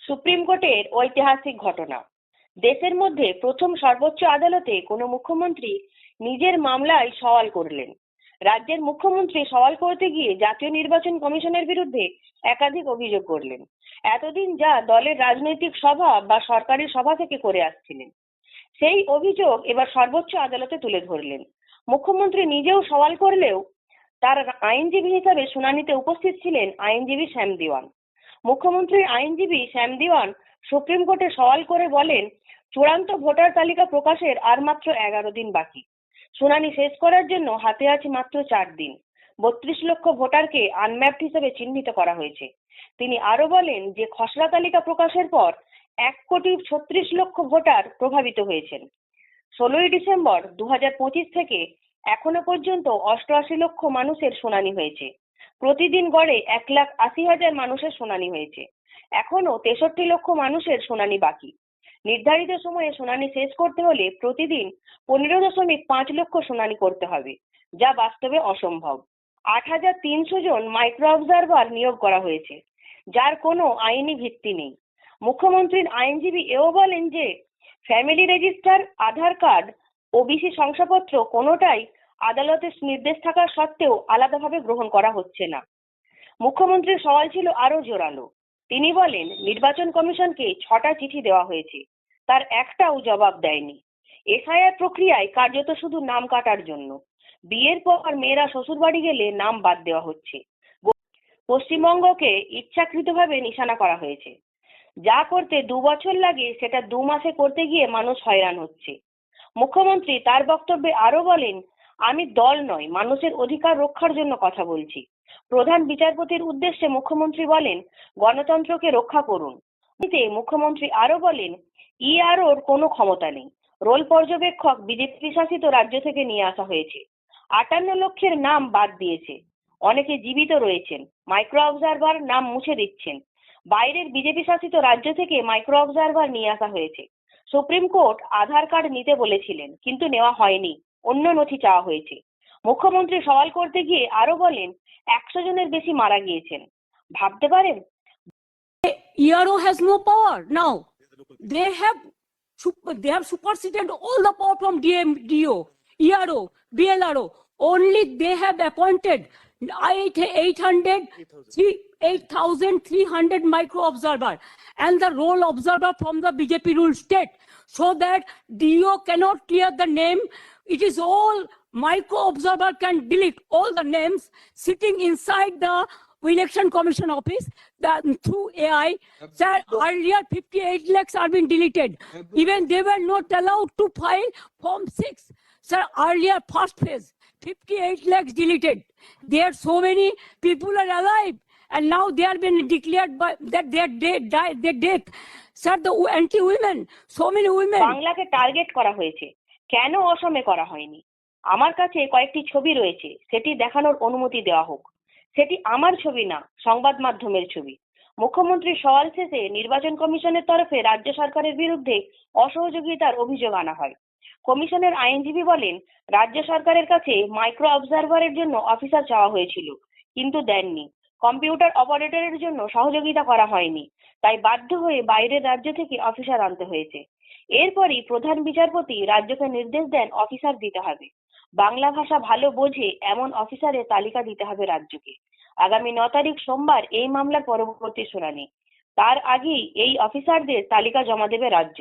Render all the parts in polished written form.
Supreme কোর্টের ঐতিহাসিক ঘটনা। দেশের মধ্যে প্রথম সর্বোচ্চ আদালতে কোনো মুখ্যমন্ত্রী নিজের মামলায় সওয়াল করলেন। রাজ্যের মুখ্যমন্ত্রী সওয়াল করতে গিয়ে জাতীয় নির্বাচন কমিশনের বিরুদ্ধে একাধিক অভিযোগ করলেন। এতদিন যা দলের রাজনৈতিক সভা বা সরকারি সভা থেকে করে আসছিলেন, সেই অভিযোগ এবার সর্বোচ্চ আদালতে তুলে ধরলেন। মুখ্যমন্ত্রী নিজেও সওয়াল করলেও তার আইনজীবী হিসাবে শুনানিতে উপস্থিত ছিলেন আইনজীবী শ্যাম দেওয়ান। মুখ্যমন্ত্রীর আইনজীবী শ্যাম দেওয়ান সুপ্রিম কোর্টে সওয়াল করে বলেন, চূড়ান্ত ভোটার তালিকা প্রকাশের আর মাত্র 11 দিন বাকি। শুনানি শেষ করার জন্য হাতে আছে মাত্র 4 দিন। 32 লক্ষ ভোটারকে আনম্যাপড হিসেবে চিহ্নিত করা হয়েছে। তিনি আরো বলেন যে খসড়া তালিকা প্রকাশের পর 1,36,00,000 ভোটার প্রভাবিত হয়েছেন। 16ই ডিসেম্বর 2025 থেকে এখনো পর্যন্ত 88 লক্ষ মানুষের শুনানি হয়েছে। প্রতিদিন গড়ে 1,80,000 মানুষের শুনানি হয়েছে। এখনো 63 লক্ষ মানুষের শুনানি বাকি। নির্ধারিত সময়ে শুনানি শেষ করতে হলে প্রতিদিন 15.5 লক্ষ শুনানি করতে হবে, যা বাস্তবে অসম্ভব। 8,300 জন মাইক্রো অবজারভার নিয়োগ করা হয়েছে, যার কোনো আইনি ভিত্তি নেই। মুখ্যমন্ত্রীর আইনজীবী এও বলেন যে ফ্যামিলি রেজিস্টার, আধার কার্ড, ওবিসি শংসাপত্র কোনোটাই আদালতের নির্দেশ থাকা সত্ত্বেও আলাদাভাবে গ্রহণ করা হচ্ছে না। মুখ্যমন্ত্রীর সওয়াল ছিল আরো জোরালো। তিনি বলেন, নির্বাচন কমিশনকে 6টা চিঠি দেওয়া হয়েছে, তার একটাও জবাব দেয়নি। এসআইআর প্রক্রিয়ায় কার্যত শুধু নাম কাটার জন্য। বিয়ের পর মেয়েরা শ্বশুর বাড়ি গেলে নাম বাদ দেওয়া হচ্ছে। পশ্চিমবঙ্গকে ইচ্ছাকৃতভাবে নিশানা করা হয়েছে। যা করতে 2 বছর লাগে সেটা 2 মাসে করতে গিয়ে মানুষ হয়রান হচ্ছে। মুখ্যমন্ত্রী তার বক্তব্যে আরো বলেন, আমি দল নয়, মানুষের অধিকার রক্ষার জন্য কথা বলছি। প্রধান বিচারপতির উদ্দেশ্যে মুখ্যমন্ত্রী বলেন, গণতন্ত্রকে রক্ষা করুন। মুখ্যমন্ত্রী আরো বলেন, ইআরওর কোনো ক্ষমতা নেই। রোল পর্যবেক্ষক বিজেপি শাসিত রাজ্য থেকে নিয়ে আসা হয়েছে। 58 লক্ষের নাম বাদ দিয়েছে। অনেকে জীবিত রয়েছেন। মাইক্রো অবজারভার নাম মুছে দিচ্ছেন। বাইরের বিজেপি শাসিত রাজ্য থেকে মাইক্রো অবজারভার নিয়ে আসা হয়েছে। সুপ্রিম কোর্ট আধার কার্ড নিতে বলেছিলেন, কিন্তু নেওয়া হয়নি। অন্য নথি চাওয়া হয়েছে। মুখ্যমন্ত্রী সওয়াল করতে গিয়ে আরো বলেন, 100 জনের বেশি মারা গিয়েছেন। ভাবতে পারেন, ERO has no power now. They have superseded all the power from DO, ERO, BLRO. Only they have appointed 8,300 micro observer and the roll observer from the BJP ruled state, so that DO cannot clear the name. It is all micro observer can delete all the names sitting inside the Election Commission office through AI. Sir, earlier 58 lakhs are being deleted. Even they were not allowed to file Form 6. Sir, earlier first phase, 58 lakhs deleted. There so many people are alive, and now they are being declared by that their death. Sir, the anti-women, so many women. বাংলাকে target করা হয়েছে, কেন অসমে করা হয়নি? আমার কাছে কয়েকটি ছবি রয়েছে, সেটি দেখানোর অনুমতি দেওয়া হোক। সেটি আমার ছবি না, সংবাদ মাধ্যমের ছবি। মুখ্যমন্ত্রীর সওয়াল শেষে নির্বাচন কমিশনের তরফে রাজ্য সরকারের বিরুদ্ধে অসহযোগিতার অভিযোগ আনা হয়। কমিশনের আইনজীবী বলেন, রাজ্য সরকারের কাছে মাইক্রো অবজারভারের জন্য অফিসার চাওয়া হয়েছিল, কিন্তু দেননি। কম্পিউটার অপারেটরের জন্য সহযোগিতা করা হয়নি, তাই বাধ্য হয়ে বাইরের রাজ্য থেকে অফিসার আনতে হয়েছে। এরপরই প্রধান বিচারপতি রাজ্যকে নির্দেশ দেন অফিসার দিতে হবে। বাংলা ভাষা ভালো বোঝে এমন অফিসারের তালিকা দিতে হবে রাজ্যকে। আগামী 9 তারিখ সোমবার এই মামলার পরবর্তী শুনানি। তার আগেই এই অফিসারদের তালিকা জমা দেবে রাজ্য।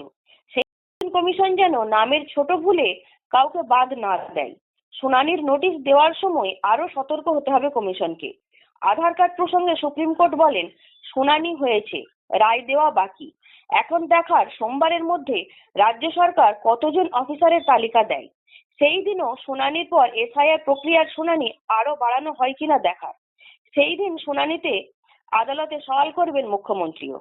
সেই কমিশন যেন নামের ছোট ভুলে কাউকে বাদ না দেয়। শুনানির নোটিশ দেওয়ার সময় আরো সতর্ক হতে হবে কমিশনকে। আধার কার্ড প্রসঙ্গে সুপ্রিম কোর্ট বলেন, শুনানি হয়েছে, রায় দেওয়া বাকি। এখন দেখার সোমবারের মধ্যে রাজ্য সরকার কতজন অফিসারের তালিকা দেয়। সেই দিনও শুনানির পর এসআইআর প্রক্রিয়ার শুনানি আরো বাড়ানো হয় কিনা দেখার। সেই দিন শুনানিতে আদালতে সওয়াল করবেন মুখ্যমন্ত্রীও।